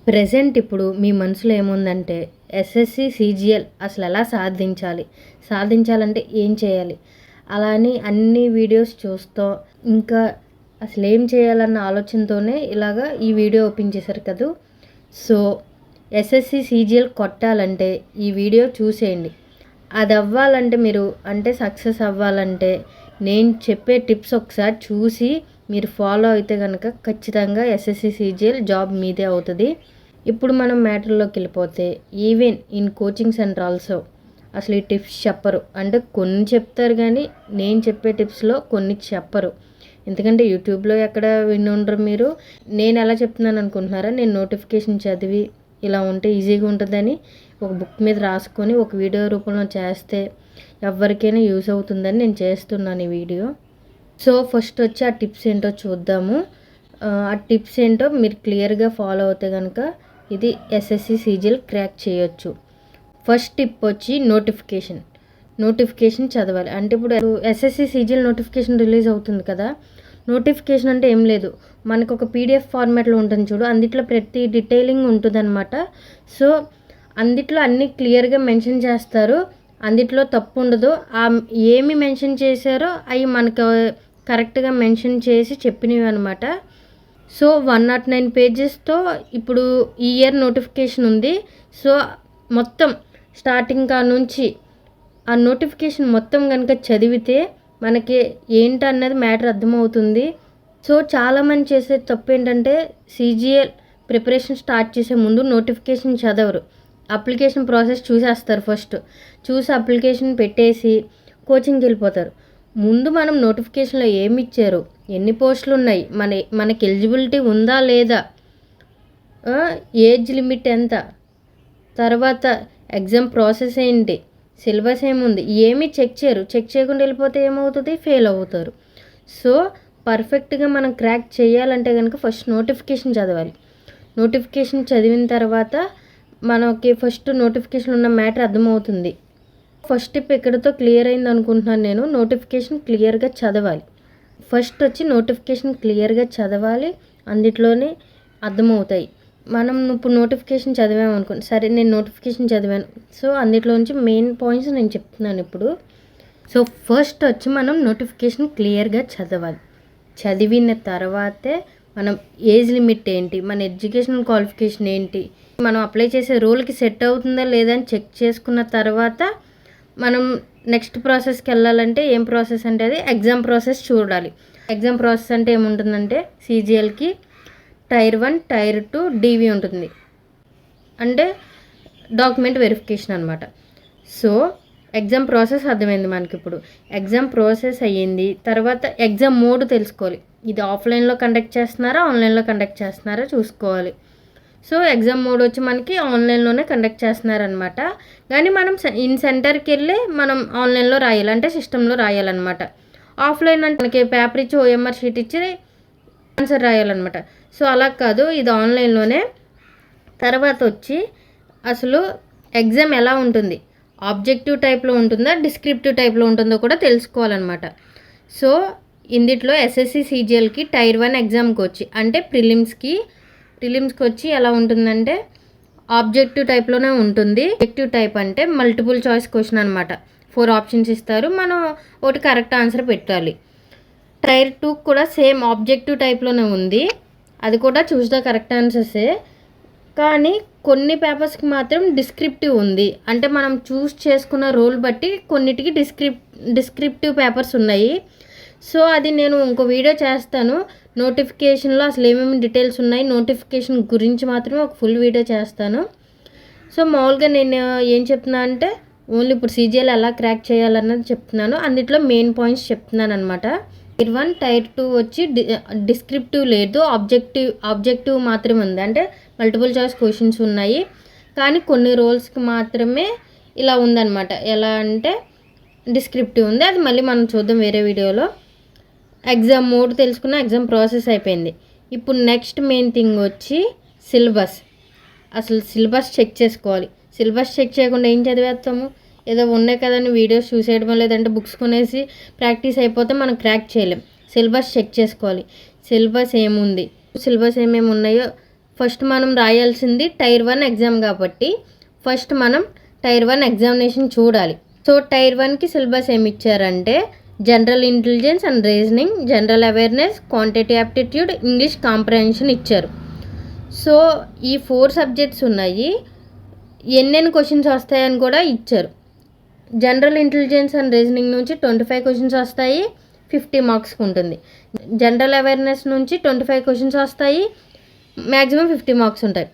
Present ఇప్పుడు మీ మనసులో ఏముందంటే ఎస్ఎస్సి సీజీఎల్ అసలు ఎలా సాధించాలంటే ఏం చేయాలి అలా అని అన్ని వీడియోస్ చూస్తూ ఇంకా అసలు ఏం చేయాలన్న ఆలోచనతోనే ఇలాగా ఈ వీడియో ఓపెన్ చేశారు కదా. సో ఎస్ఎస్సి సీజీఎల్ కొట్టాలంటే ఈ వీడియో చూసేయండి. అది అవ్వాలంటే మీరు అంటే సక్సెస్ అవ్వాలంటే నేను చెప్పే టిప్స్ ఒకసారి చూసి మీరు ఫాలో అయితే కనుక ఖచ్చితంగా ఎస్ఎస్సి సీజీఎల్ జాబ్ మీదే అవుతుంది. ఇప్పుడు మనం మ్యాటర్లోకి వెళ్ళిపోతే even in coaching centre also అసలు ఈ టిప్స్ చెప్పరు. అంటే కొన్ని చెప్తారు కానీ నేను చెప్పే టిప్స్లో కొన్ని చెప్పరు. ఎందుకంటే యూట్యూబ్లో ఎక్కడ విని ఉండరు మీరు. నేను ఎలా చెప్తున్నాను అనుకుంటున్నారా? నేను నోటిఫికేషన్ చదివి ఇలా ఉంటే ఈజీగా ఉంటుందని ఒక బుక్ మీద రాసుకొని ఒక వీడియో రూపంలో చేస్తే ఎవరికైనా యూజ్ అవుతుందని నేను చేస్తున్నాను ఈ వీడియో. సో ఫస్ట్ వచ్చి ఆ టిప్స్ ఏంటో చూద్దాము. ఆ టిప్స్ ఏంటో మీరు క్లియర్గా ఫాలో అవుతే కనుక ఇది ఎస్ఎస్సి సీజీఎల్ క్రాక్ చేయొచ్చు. ఫస్ట్ టిప్ వచ్చి నోటిఫికేషన్ చదవాలి. అంటే ఇప్పుడు ఎస్ఎస్సి సీజీఎల్ నోటిఫికేషన్ రిలీజ్ అవుతుంది కదా. నోటిఫికేషన్ అంటే ఏం లేదు, మనకు ఒక పీడిఎఫ్ ఫార్మాట్లో ఉంటుంది చూడు, అందుట్లో ప్రతి డీటెయిలింగ్ ఉంటుంది అనమాట. సో అందుట్లో అన్నీ క్లియర్గా మెన్షన్ చేస్తారు, అందుట్లో తప్పు ఉండదు. ఏమి మెన్షన్ చేశారో అవి మనకు కరెక్ట్గా మెన్షన్ చేసి చెప్పినవి అనమాట. సో 109 పేజెస్తో ఇప్పుడు ఈ ఇయర్ నోటిఫికేషన్ ఉంది. సో మొత్తం స్టార్టింగ్ కా నుంచి ఆ నోటిఫికేషన్ మొత్తం కనుక చదివితే మనకి ఏంటన్నది మ్యాటర్ అర్థమవుతుంది. సో చాలామంది చేసే తప్పు ఏంటంటే సీజీఎల్ ప్రిపరేషన్ స్టార్ట్ చేసే ముందు నోటిఫికేషన్ చదవరు, అప్లికేషన్ ప్రాసెస్ చూసేస్తారు. ఫస్ట్ చూసి అప్లికేషన్ పెట్టేసి కోచింగ్కి వెళ్ళిపోతారు. ముందు మనం నోటిఫికేషన్లో ఏమి ఇచ్చారు, ఎన్ని పోస్టులు ఉన్నాయి, మనకి ఎలిజిబిలిటీ ఉందా లేదా, ఏజ్ లిమిట్ ఎంత, తర్వాత ఎగ్జామ్ ప్రాసెస్ ఏంటి, సిలబస్ ఏముంది, ఏమీ చెక్ చేయకుండా వెళ్ళిపోతే ఏమవుతుంది, ఫెయిల్ అవుతారు. సో పర్ఫెక్ట్గా మనం క్రాక్ చేయాలంటే కనుక ఫస్ట్ నోటిఫికేషన్ చదవాలి. నోటిఫికేషన్ చదివిన తర్వాత మనకి ఫస్ట్ నోటిఫికేషన్ ఉన్న మ్యాటర్ అర్థమవుతుంది. ఫస్ట్ టిప్ ఎక్కడితో క్లియర్ అయింది అనుకుంటున్నాను నేను. నోటిఫికేషన్ క్లియర్గా చదవాలి. ఫస్ట్ వచ్చి నోటిఫికేషన్ క్లియర్గా చదవాలి, అందులోనే అర్థమవుతాయి. మనం ఇప్పుడు నోటిఫికేషన్ చదివాము అనుకోండి, సరే నేను నోటిఫికేషన్ చదివాను, సో అందులో నుంచి మెయిన్ పాయింట్స్ నేను చెప్తున్నాను ఇప్పుడు. సో ఫస్ట్ వచ్చి మనం నోటిఫికేషన్ క్లియర్గా చదవాలి. చదివిన తర్వాతే మనం ఏజ్ లిమిట్ ఏంటి, మన ఎడ్యుకేషనల్ క్వాలిఫికేషన్ ఏంటి, మనం అప్లై చేసే రోల్కి సెట్ అవుతుందా లేదా అని చెక్ చేసుకున్న తర్వాత మనం నెక్స్ట్ ప్రాసెస్కి వెళ్ళాలంటే ఏం ప్రాసెస్ అంటే అది ఎగ్జామ్ ప్రాసెస్ చూడాలి. ఎగ్జామ్ ప్రాసెస్ అంటే ఏముంటుందంటే సీజీఎల్కి టైర్ 1 టైర్ 2 డీవీ ఉంటుంది, అంటే డాక్యుమెంట్ వెరిఫికేషన్ అనమాట. సో ఎగ్జామ్ ప్రాసెస్ అర్థమైంది మనకి. ఇప్పుడు ఎగ్జామ్ ప్రాసెస్ అయ్యింది తర్వాత ఎగ్జామ్ మోడ్ తెలుసుకోవాలి. ఇది ఆఫ్లైన్లో కండక్ట్ చేస్తున్నారా ఆన్లైన్లో కండక్ట్ చేస్తున్నారా చూసుకోవాలి. సో ఎగ్జామ్ మోడ్ వచ్చి మనకి ఆన్లైన్లోనే కండక్ట్ చేస్తున్నారనమాట. కానీ మనం ఇన్ సెంటర్కి వెళ్ళి మనం ఆన్లైన్లో రాయాలి, అంటే సిస్టంలో రాయాలన్నమాట. ఆఫ్లైన్ అంటే మనకి పేపర్ ఇచ్చి ఓఎంఆర్ షీట్ ఇచ్చి ఆన్సర్ రాయాలన్నమాట. సో అలా కాదు, ఇది ఆన్లైన్లోనే. తర్వాత వచ్చి అసలు ఎగ్జామ్ ఎలా ఉంటుంది, ఆబ్జెక్టివ్ టైప్లో ఉంటుందా డిస్క్రిప్టివ్ టైప్లో ఉంటుందో కూడా తెలుసుకోవాలన్నమాట. సో ఇందులో ఎస్ఎస్సి సీజీఎల్కి టైర్ 1 ఎగ్జామ్కి వచ్చి అంటే ప్రిలిమ్స్కి వచ్చి ఎలా ఉంటుందంటే ఆబ్జెక్టివ్ టైప్లోనే ఉంటుంది. ఆబ్జెక్టివ్ టైప్ అంటే మల్టిపుల్ చాయిస్ క్వశ్చన్ అనమాట. 4 ఆప్షన్స్ ఇస్తారు, మనం ఒకటి కరెక్ట్ ఆన్సర్ పెట్టాలి. టైర్ 2 కూడా సేమ్ ఆబ్జెక్టివ్ టైప్లోనే ఉంది, అది కూడా చూస్ ద కరెక్ట్ ఆన్సర్సే. కానీ కొన్ని పేపర్స్కి మాత్రం డిస్క్రిప్టివ్ ఉంది, అంటే మనం చూస్ చేసుకున్న రోల్ బట్టి కొన్నిటికి డిస్క్రిప్టివ్ పేపర్స్ ఉన్నాయి. సో అది నేను ఇంకో వీడియో చేస్తాను. నోటిఫికేషన్లో అసలు ఏమేమి డీటెయిల్స్ ఉన్నాయి, నోటిఫికేషన్ గురించి మాత్రమే ఒక ఫుల్ వీడియో చేస్తాను. సో మామూలుగా నేను ఏం చెప్తున్నా అంటే ఓన్లీ ఇప్పుడు సీజీఎల్ ఎలా క్రాక్ చేయాలన్నది చెప్తున్నాను, అందులో మెయిన్ పాయింట్స్ చెప్తున్నాను అనమాట. టైర్ 1 టైర్ 2 వచ్చి డిస్క్రిప్టివ్ లేదు, ఆబ్జెక్టివ్ మాత్రమే ఉంది, అంటే మల్టిపుల్ చాయిస్ క్వశ్చన్స్ ఉన్నాయి. కానీ కొన్ని రోల్స్కి మాత్రమే ఇలా ఉందన్నమాట. ఎలా అంటే డిస్క్రిప్టివ్ ఉంది, అది మళ్ళీ మనం చూద్దాం వేరే వీడియోలో. ఎగ్జామ్ మోడ్ తెలుసుకున్న, ఎగ్జామ్ ప్రాసెస్ అయిపోయింది. ఇప్పుడు నెక్స్ట్ మెయిన్ థింగ్ వచ్చి సిలబస్. అసలు సిలబస్ చెక్ చేసుకోవాలి. సిలబస్ చెక్ చేయకుండా ఏం చదివేస్తాము, ఏదో ఉన్నాయి కదని వీడియోస్ చూసేయడమో లేదంటే బుక్స్ కొనేసి ప్రాక్టీస్ అయిపోతే మనం క్రాక్ చేయలేం. సిలబస్ చెక్ చేసుకోవాలి. సిలబస్ ఏముంది, సిలబస్ ఏమేమి ఉన్నాయో ఫస్ట్ మనం రాయాల్సింది టైర్ 1 ఎగ్జామ్ కాబట్టి ఫస్ట్ మనం టైర్ 1 ఎగ్జామినేషన్ చూడాలి. సో టైర్ 1కి సిలబస్ ఏమి ఇచ్చారంటే general intelligence and reasoning, general awareness, quantity aptitude, English comprehension ఇచ్చారు. సో ఈ 4 సబ్జెక్ట్స్ ఉన్నాయి. ఎన్నెన్ని క్వశ్చన్స్ వస్తాయని కూడా ఇచ్చారు. జనరల్ ఇంటెలిజెన్స్ అండ్ రీజనింగ్ నుంచి 25 క్వశ్చన్స్ వస్తాయి, 50 మార్క్స్కి ఉంటుంది. జనరల్ అవేర్నెస్ నుంచి 25 క్వశ్చన్స్ వస్తాయి, మ్యాక్సిమం 50 మార్క్స్ ఉంటాయి.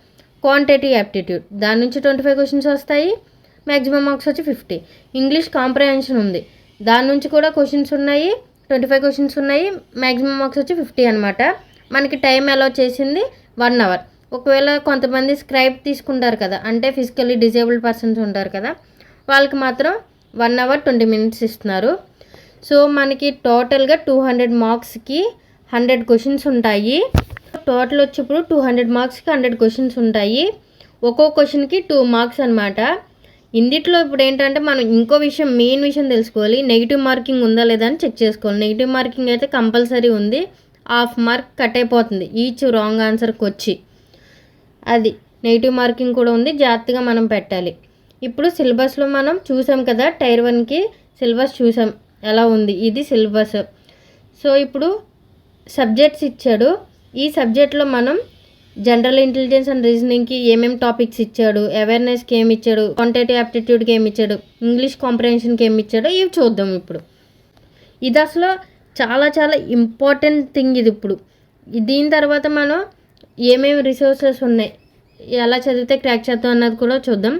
క్వాంటిటీ యాప్టిట్యూడ్ దాని నుంచి 25 క్వశ్చన్స్ వస్తాయి, మ్యాక్సిమం మార్క్స్ వచ్చి 50. ఇంగ్లీష్ కాంప్రహెన్షన్ ఉంది, దాని నుంచి కూడా క్వశ్చన్స్ ఉన్నాయి, 25 క్వశ్చన్స్ ఉన్నాయి, మ్యాక్సిమం మార్క్స్ వచ్చి 50 అనమాట. మనకి టైం అలౌ చేసింది 1 అవర్. ఒకవేళ కొంతమంది స్క్రైబ్ తీసుకుంటారు కదా, అంటే ఫిజికల్లీ డిజేబుల్డ్ పర్సన్స్ ఉంటారు కదా, వాళ్ళకి మాత్రం 1 అవర్ 20 మినిట్స్ ఇస్తున్నారు. సో మనకి టోటల్గా 200 మార్క్స్కి 100 క్వశ్చన్స్ ఉంటాయి. టోటల్ వచ్చి ఇప్పుడు 200 మార్క్స్కి 100 క్వశ్చన్స్ ఉంటాయి. ఒక్కో క్వశ్చన్కి 2 మార్క్స్ అనమాట. ఇందిట్లో ఇప్పుడు ఏంటంటే మనం ఇంకో విషయం, మెయిన్ విషయం తెలుసుకోవాలి, నెగిటివ్ మార్కింగ్ ఉందా లేదా అని చెక్ చేసుకోవాలి. నెగిటివ్ మార్కింగ్ అయితే కంపల్సరీ ఉంది, హాఫ్ మార్క్ కట్ అయిపోతుంది ఈచ్ రాంగ్ ఆన్సర్కి వచ్చి. అది నెగిటివ్ మార్కింగ్ కూడా ఉంది, జాగ్రత్తగా మనం పెట్టాలి. ఇప్పుడు సిలబస్లో మనం చూసాం కదా, టైర్ 1కి సిలబస్ చూసాం ఎలా ఉంది, ఇది సిలబస్. సో ఇప్పుడు సబ్జెక్ట్స్ ఇచ్చాడు. ఈ సబ్జెక్ట్లో మనం జనరల్ ఇంటెలిజెన్స్ అండ్ రీజనింగ్కి ఏమేమి టాపిక్స్ ఇచ్చాడు, అవేర్నెస్కి ఏమి ఇచ్చాడు, క్వాంటిటీ యాప్టిట్యూడ్కి ఏమి ఇచ్చాడు, ఇంగ్లీష్ కాంప్రహెన్షన్కి ఏమి ఇచ్చాడో ఇవి చూద్దాం. ఇప్పుడు ఇది అసలు చాలా చాలా ఇంపార్టెంట్ థింగ్ ఇది. ఇప్పుడు దీని తర్వాత మనం ఏమేమి రిసోర్సెస్ ఉన్నాయి, ఎలా చదివితే క్రాక్ చేద్దాం అన్నది కూడా చూద్దాం.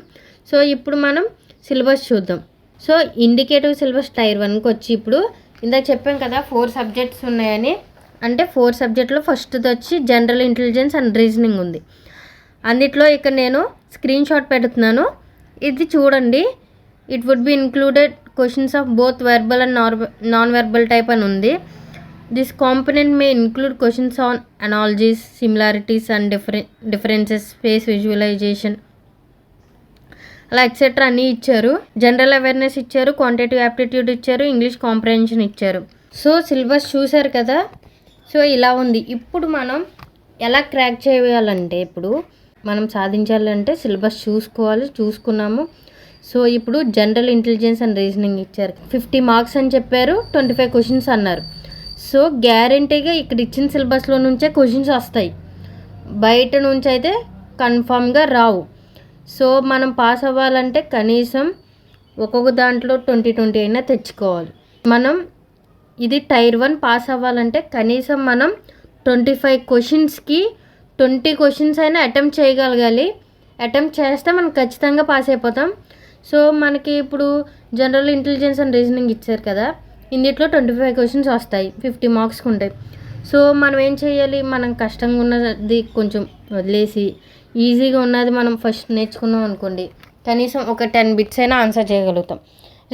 సో ఇప్పుడు మనం సిలబస్ చూద్దాం. సో ఇండికేటివ్ సిలబస్ టైర్ 1కి వచ్చి ఇప్పుడు ఇందాక చెప్పాం కదా 4 సబ్జెక్ట్స్ ఉన్నాయని. అంటే 4 సబ్జెక్ట్లో ఫస్ట్ది వచ్చి జనరల్ ఇంటెలిజెన్స్ అండ్ రీజనింగ్ ఉంది. అందులో ఇక్కడ నేను స్క్రీన్ షాట్ పెడుతున్నాను, ఇది చూడండి. It would be included questions of both verbal and non verbal type అని ఉంది. This component may include questions on analogies, similarities and differences, space visualization, అలా ఎక్సెట్రా అన్నీ ఇచ్చారు. జనరల్ అవేర్నెస్ ఇచ్చారు, క్వాంటిటివ్ యాప్టిట్యూడ్ ఇచ్చారు, ఇంగ్లీష్ కాంప్రహెన్షన్ ఇచ్చారు. So syllabus చూసారు కదా, సో ఇలా ఉంది. ఇప్పుడు మనం ఎలా క్రాక్ చేయాలంటే, ఇప్పుడు మనం సాధించాలంటే సిలబస్ చూసుకున్నాము. సో ఇప్పుడు జనరల్ ఇంటెలిజెన్స్ అండ్ రీజనింగ్ ఇచ్చారు, 50 మార్క్స్ అని చెప్పారు, 25 క్వశ్చన్స్ అన్నారు. సో గ్యారంటీగా ఇక్కడ ఇచ్చిన సిలబస్లో నుంచే క్వశ్చన్స్ వస్తాయి, బయట నుంచి అయితే కన్ఫామ్గా రావు. సో మనం పాస్ అవ్వాలంటే కనీసం ఒక్కొక్క దాంట్లో 20 అయినా తెచ్చుకోవాలి. మనం ఇది టైర్ 1 పాస్ అవ్వాలంటే కనీసం మనం 25 క్వశ్చన్స్కి 20 క్వశ్చన్స్ అయినా అటెంప్ట్ చేయగలగాలి. అటెంప్ట్ చేస్తే మనం ఖచ్చితంగా పాస్ అయిపోతాం. సో మనకి ఇప్పుడు జనరల్ ఇంటెలిజెన్స్ అండ్ రీజనింగ్ ఇచ్చారు కదా, ఇందులో 25 క్వశ్చన్స్ వస్తాయి, 50 మార్క్స్కి ఉంటాయి. సో మనం ఏం చేయాలి, మనం కష్టంగా ఉన్నది కొంచెం వదిలేసి ఈజీగా ఉన్నది మనం ఫస్ట్ నేర్చుకున్నాం అనుకోండి, కనీసం ఒక 10 బిట్స్ అయినా ఆన్సర్ చేయగలుగుతాం.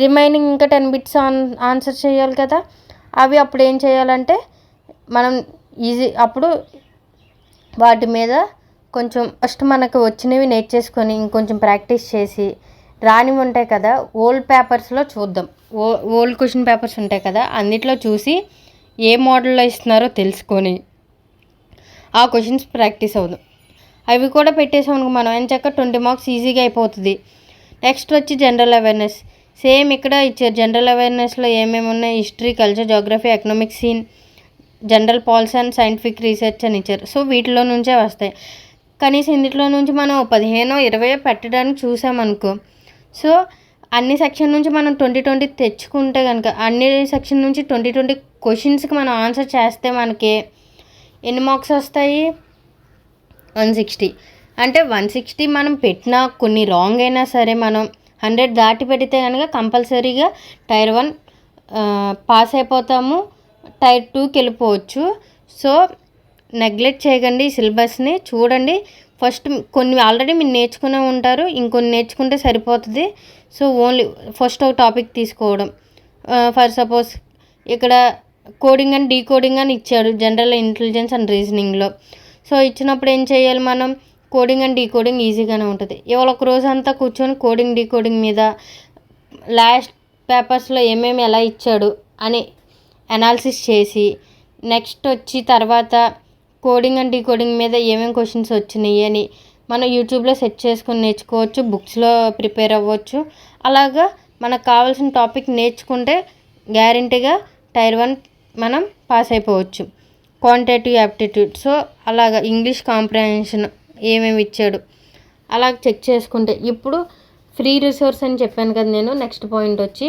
రిమైనింగ్ ఇంకా 10 బిట్స్ ఆన్సర్ చేయాలి కదా, అవి అప్పుడు ఏం చేయాలంటే మనం అప్పుడు వాటి మీద కొంచెం ఫస్ట్ మనకు వచ్చినవి నేర్చేసుకొని ఇంకొంచెం ప్రాక్టీస్ చేసి, రానివి ఉంటాయి కదా ఓల్డ్ పేపర్స్లో చూద్దాం. ఓల్డ్ క్వశ్చన్ పేపర్స్ ఉంటాయి కదా, అన్నిట్లో చూసి ఏ మోడల్లో ఇస్తున్నారో తెలుసుకొని ఆ క్వశ్చన్స్ ప్రాక్టీస్ అవుదాం. అవి కూడా పెట్టేసాం మనం ఎంచక్క 20 మార్క్స్ ఈజీగా అయిపోతుంది. నెక్స్ట్ వచ్చి జనరల్ అవేర్నెస్, సేమ్ ఇక్కడ ఇచ్చారు. జనరల్ అవేర్నెస్లో ఏమేమి ఉన్నాయి, హిస్టరీ, కల్చర్, జోగ్రఫీ, ఎకనామిక్స్, సీన్, general policy and scientific research అని ఇచ్చారు. సో వీటిలో నుంచే వస్తాయి. కనీసం ఇందులో నుంచి మనం 15-20 పెట్టడానికి చూసామనుకో, సో అన్ని సెక్షన్ నుంచి మనం 20 తెచ్చుకుంటే కనుక, అన్ని సెక్షన్ నుంచి 20 క్వశ్చన్స్కి మనం ఆన్సర్ చేస్తే మనకి ఎన్ని మార్క్స్ వస్తాయి, 160. అంటే 160 మనం పెట్టినా కొన్ని రాంగ్ అయినా సరే మనం 100 దాటి పెడితే కనుక కంపల్సరీగా టైర్ 1 పాస్ అయిపోతాము, టైర్ 2కి వెళ్ళిపోవచ్చు. సో నెగ్లెక్ట్ చేయకండి, సిలబస్ని చూడండి. ఫస్ట్ కొన్ని ఆల్రెడీ మీరు నేర్చుకునే ఉంటారు, ఇంకొన్ని నేర్చుకుంటే సరిపోతుంది. సో ఓన్లీ ఫస్ట్ ఒక టాపిక్ తీసుకోవడం. ఫర్ సపోజ్ ఇక్కడ కోడింగ్ అండ్ డీకోడింగ్ అని ఇచ్చాడు జనరల్ ఇంటెలిజెన్స్ అండ్ రీజనింగ్లో. సో ఇచ్చినప్పుడు ఏం చేయాలి, మనం కోడింగ్ అండ్ డీకోడింగ్ ఈజీగానే ఉంటుంది. ఇవాళ ఒక రోజు అంతా కూర్చొని కోడింగ్ డీకోడింగ్ మీద లాస్ట్ పేపర్స్లో ఏమేమి ఎలా ఇచ్చాడు అని అనాలిసిస్ చేసి, నెక్స్ట్ వచ్చి తర్వాత కోడింగ్ అండ్ డీకోడింగ్ మీద ఏమేమి క్వశ్చన్స్ వచ్చినాయి అని మనం యూట్యూబ్లో సెర్చ్ చేసుకొని నేర్చుకోవచ్చు, బుక్స్లో ప్రిపేర్ అవ్వచ్చు. అలాగా మనకు కావాల్సిన టాపిక్ నేర్చుకుంటే గ్యారంటీగా టైర్ 1 మనం పాస్ అయిపోవచ్చు. క్వాంటిటేటివ్ యాప్టిట్యూడ్, సో అలాగా ఇంగ్లీష్ కాంప్రహెన్షన్ ఏమేమి ఇచ్చాడు అలా చెక్ చేసుకుంటే. ఇప్పుడు ఫ్రీ రిసోర్స్ అని చెప్పాను కదా నేను. నెక్స్ట్ పాయింట్ వచ్చి,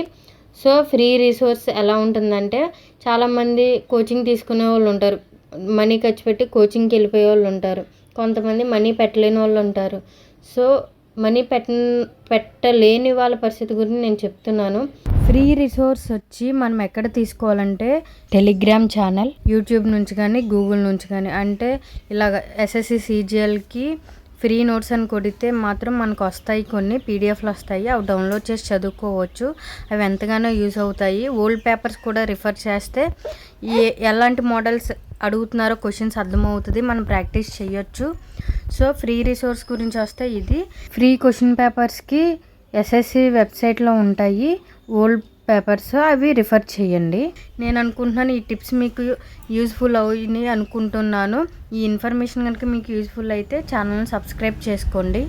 సో ఫ్రీ రిసోర్స్ ఎలా ఉంటుందంటే, చాలామంది కోచింగ్ తీసుకునే వాళ్ళు ఉంటారు, మనీ ఖర్చు పెట్టి కోచింగ్కి వెళ్ళిపోయే వాళ్ళు ఉంటారు, కొంతమంది మనీ పెట్టలేని వాళ్ళు ఉంటారు. సో మనీ పెట్టలేని వాళ్ళ పరిస్థితి గురించి నేను చెప్తున్నాను. ఫ్రీ రిసోర్స్ వచ్చి మనం ఎక్కడ తీసుకోవాలంటే టెలిగ్రామ్ ఛానల్, యూట్యూబ్ నుంచి కానీ గూగుల్ నుంచి కానీ. అంటే ఇలాగ ఎస్ఎస్సి సిజిఎల్కి ఫ్రీ నోట్స్ అని కొడితే మాత్రం మనకు వస్తాయి, కొన్ని పీడిఎఫ్లు వస్తాయి, అవి డౌన్లోడ్ చేసి చదువుకోవచ్చు. అవి ఎంతగానో యూస్ అవుతాయి. ఓల్డ్ పేపర్స్ కూడా రిఫర్ చేస్తే ఎలాంటి మోడల్స్ అడుగుతున్నారో క్వశ్చన్స్ అర్థమవుతుంది, మనం ప్రాక్టీస్ చేయొచ్చు. సో ఫ్రీ రిసోర్స్ గురించి వస్తే ఇది. ఫ్రీ క్వశ్చన్ పేపర్స్కి ఎస్ఎస్సి వెబ్సైట్లో ఉంటాయి ఓల్డ్ పేపర్స్, అవి రిఫర్ చేయండి. నేను అనుకుంటున్నాను ఈ టిప్స్ మీకు యూస్ఫుల్ అవుని అనుకుంటున్నాను. ఈ ఇన్ఫర్మేషన్ కనుక మీకు యూస్ఫుల్ అయితే ఛానల్ని సబ్స్క్రైబ్ చేసుకోండి.